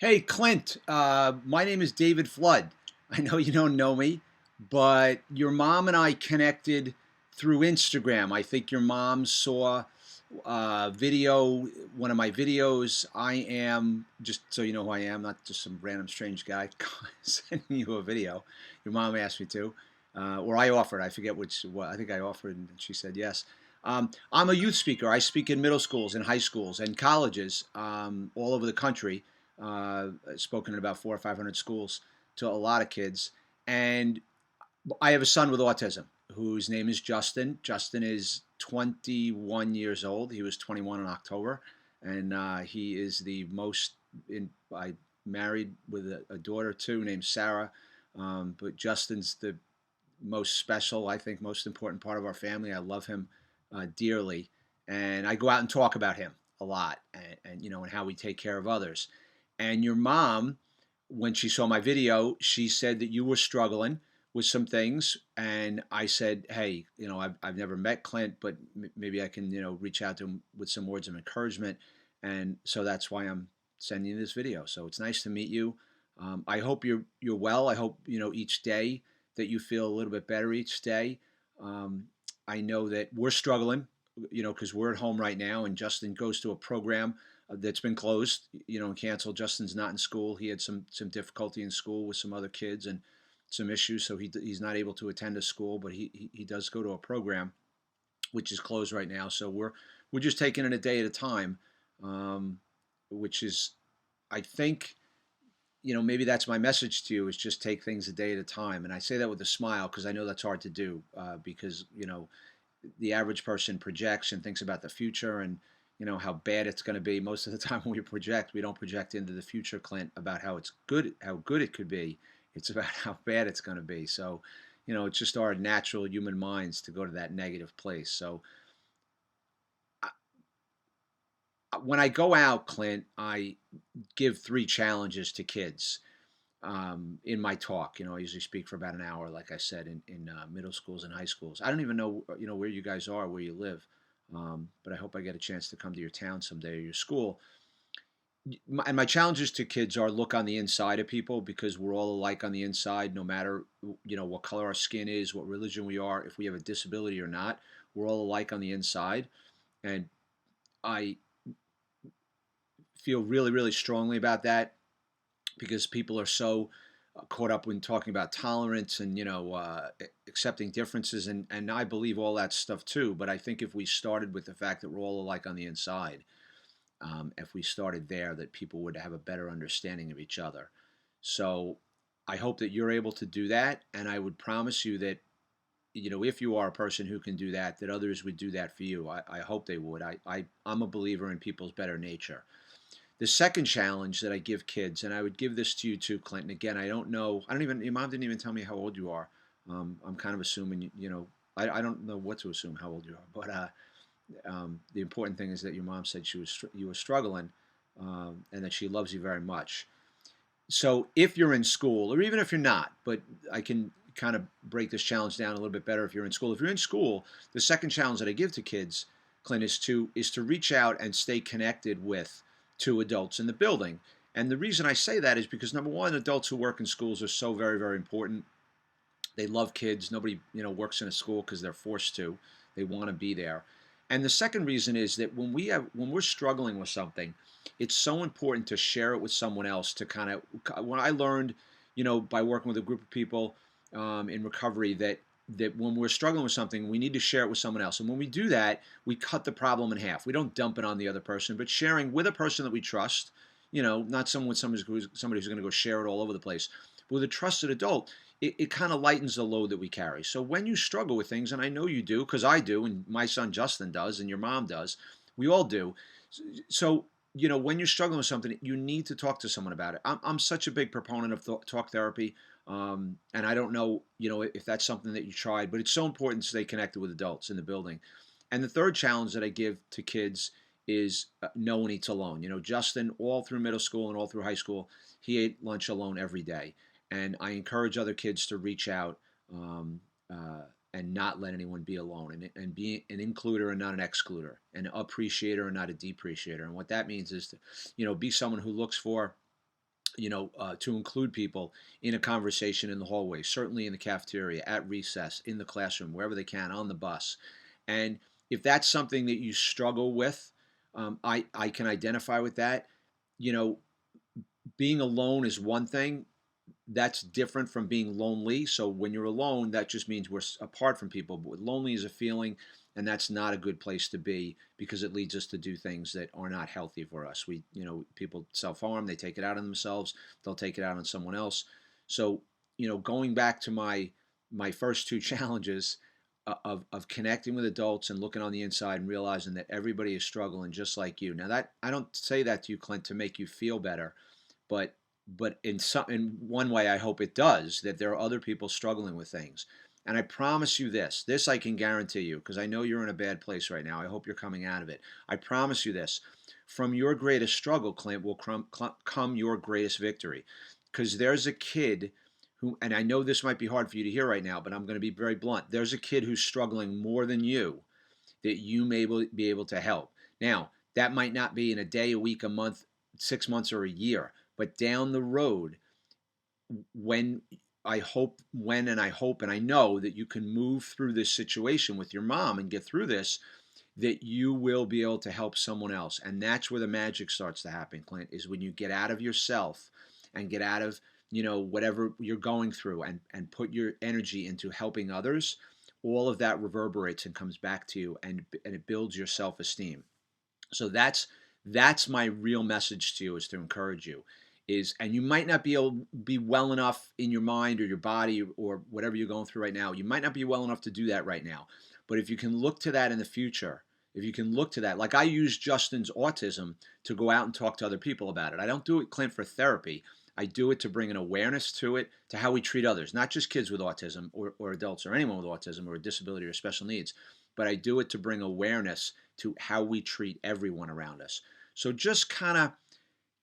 Hey, Clint, my name is David Flood. I know you don't know me, but your mom and I connected through Instagram. I think your mom saw video, one of my videos. I am, just so you know who I am, not just some random strange guy sending you a video. Your mom asked me to, or I offered. I forget which, what, I think I offered and she said yes. I'm a youth speaker. I speak in middle schools and high schools and colleges all over the country, spoken in about 400 or 500 schools to a lot of kids. And I have a son with autism whose name is Justin. Justin is 21 years old. He was 21 in October, and he is the most. I married with a daughter too named Sarah, but Justin's the most special, I think, most important part of our family. I love him dearly, and I go out and talk about him a lot, and and how we take care of others. And your mom, when she saw my video, she said that you were struggling with some things, and I said, hey, I've never met Clint, but maybe I can reach out to him with some words of encouragement, and so that's why I'm sending you this video. So it's nice to meet you. I hope you're well. I hope each day that you feel a little bit better each day. Um, I know that we're struggling, because we're at home right now, and Justin goes to a program that's been closed, and canceled. Justin's not in school. He had some difficulty in school with some other kids and some issues, so he's not able to attend a school, but he does go to a program which is closed right now. So we're just taking it a day at a time, um, which is, I think, maybe that's my message to you, is just take things a day at a time. And I say that with a smile because I know that's hard to do, because, the average person projects and thinks about the future and, how bad it's going to be. Most of the time when we project, we don't project into the future, Clint, about how good it could be. It's about how bad it's going to be. So, it's just our natural human minds to go to that negative place. So when I go out, Clint, I give three challenges to kids in my talk. I usually speak for about an hour, like I said, in middle schools and high schools. I don't even know, where you guys are, where you live, but I hope I get a chance to come to your town someday or your school. And my challenges to kids are look on the inside of people, because we're all alike on the inside, no matter what color our skin is, what religion we are, if we have a disability or not. We're all alike on the inside, and I feel really, really strongly about that because people are so caught up when talking about tolerance and accepting differences, and I believe all that stuff too. But I think if we started with the fact that we're all alike on the inside, if we started there, that people would have a better understanding of each other. So I hope that you're able to do that, and I would promise you that if you are a person who can do that, that others would do that for you. I hope they would. I'm a believer in people's better nature. The second challenge that I give kids, and I would give this to you too, Clinton. Again, I don't know. I don't even. Your mom didn't even tell me how old you are. I'm kind of assuming. I don't know what to assume how old you are. But the important thing is that your mom said you were struggling, and that she loves you very much. So if you're in school, or even if you're not, but I can kind of break this challenge down a little bit better if you're in school. If you're in school, the second challenge that I give to kids, Clint, is to reach out and stay connected with two adults in the building. And the reason I say that is because, number one, adults who work in schools are so very, very important. They love kids. Nobody, works in a school because they're forced to. They want to be there. And the second reason is that when we're struggling with something, it's so important to share it with someone else. To kind of, when I learned, by working with a group of people in recovery, that when we're struggling with something, we need to share it with someone else. And when we do that, we cut the problem in half. We don't dump it on the other person, but sharing with a person that we trust. Not somebody who's going to go share it all over the place. But with a trusted adult, it kind of lightens the load that we carry. So when you struggle with things, and I know you do, because I do, and my son Justin does, and your mom does, we all do. So when you're struggling with something, you need to talk to someone about it. I'm such a big proponent of talk therapy, and I don't know, if that's something that you tried, but it's so important to stay connected with adults in the building. And the third challenge that I give to kids is no one eats alone. Justin, all through middle school and all through high school, he ate lunch alone every day. And I encourage other kids to reach out, and not let anyone be alone, and be an includer and not an excluder, an appreciator and not a depreciator. And what that means is to, be someone who looks for to include people in a conversation in the hallway, certainly in the cafeteria, at recess, in the classroom, wherever they can, on the bus. And if that's something that you struggle with, I can identify with that. You know, being alone is one thing. That's different from being lonely. So when you're alone, that just means we're apart from people. But lonely is a feeling, and that's not a good place to be because it leads us to do things that are not healthy for us. People self-harm. They take it out on themselves. They'll take it out on someone else. So, going back to my first two challenges of connecting with adults and looking on the inside and realizing that everybody is struggling just like you. Now, that I don't say that to you, Clint, to make you feel better, but in one way I hope it does, that there are other people struggling with things. And I promise you this I can guarantee you, because I know you're in a bad place right now. I hope you're coming out of it. I promise you this: from your greatest struggle, Clint, will come your greatest victory. Because there's a kid who, and I know this might be hard for you to hear right now, but I'm going to be very blunt. There's a kid who's struggling more than you, that you may be able to help. Now, that might not be in a day, a week, a month, 6 months, or a year, but down the road, when I hope, and I know that you can move through this situation with your mom and get through this, that you will be able to help someone else. And that's where the magic starts to happen, Clint, is when you get out of yourself and get out of, whatever you're going through, and put your energy into helping others. All of that reverberates and comes back to you, and it builds your self-esteem. So that's my real message to you, is to encourage you. And you might not be able to be well enough in your mind or your body or whatever you're going through right now. You might not be well enough to do that right now. But if you can look to that in the future, if you can look to that, like I use Justin's autism to go out and talk to other people about it. I don't do it, Clint, for therapy. I do it to bring an awareness to it, to how we treat others, not just kids with autism or adults or anyone with autism or a disability or special needs, but I do it to bring awareness to how we treat everyone around us. So just kind of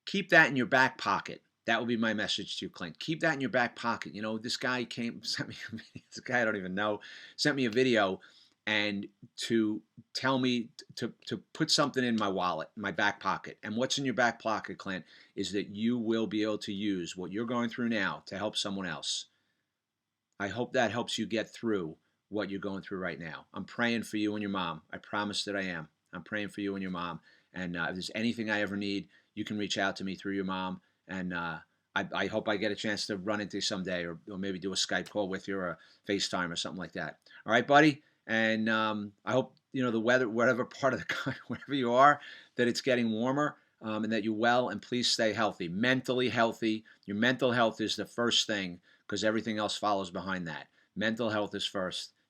keep that in your back pocket. That would be my message to you, Clint. Keep that in your back pocket. This guy sent me this guy I don't even know, sent me a video, and to tell me to put something in my wallet, my back pocket. And what's in your back pocket, Clint, is that you will be able to use what you're going through now to help someone else. I hope that helps you get through what you're going through right now. I'm praying for you and your mom. I promise that I am. I'm praying for you and your mom. And if there's anything I ever need, you can reach out to me through your mom. And I hope I get a chance to run into you someday, or maybe do a Skype call with you, or a FaceTime or something like that. All right, buddy? And I hope, the weather, whatever part of the country, wherever you are, that it's getting warmer, and that you're well. And please stay healthy, mentally healthy. Your mental health is the first thing, because everything else follows behind that. Mental health is first.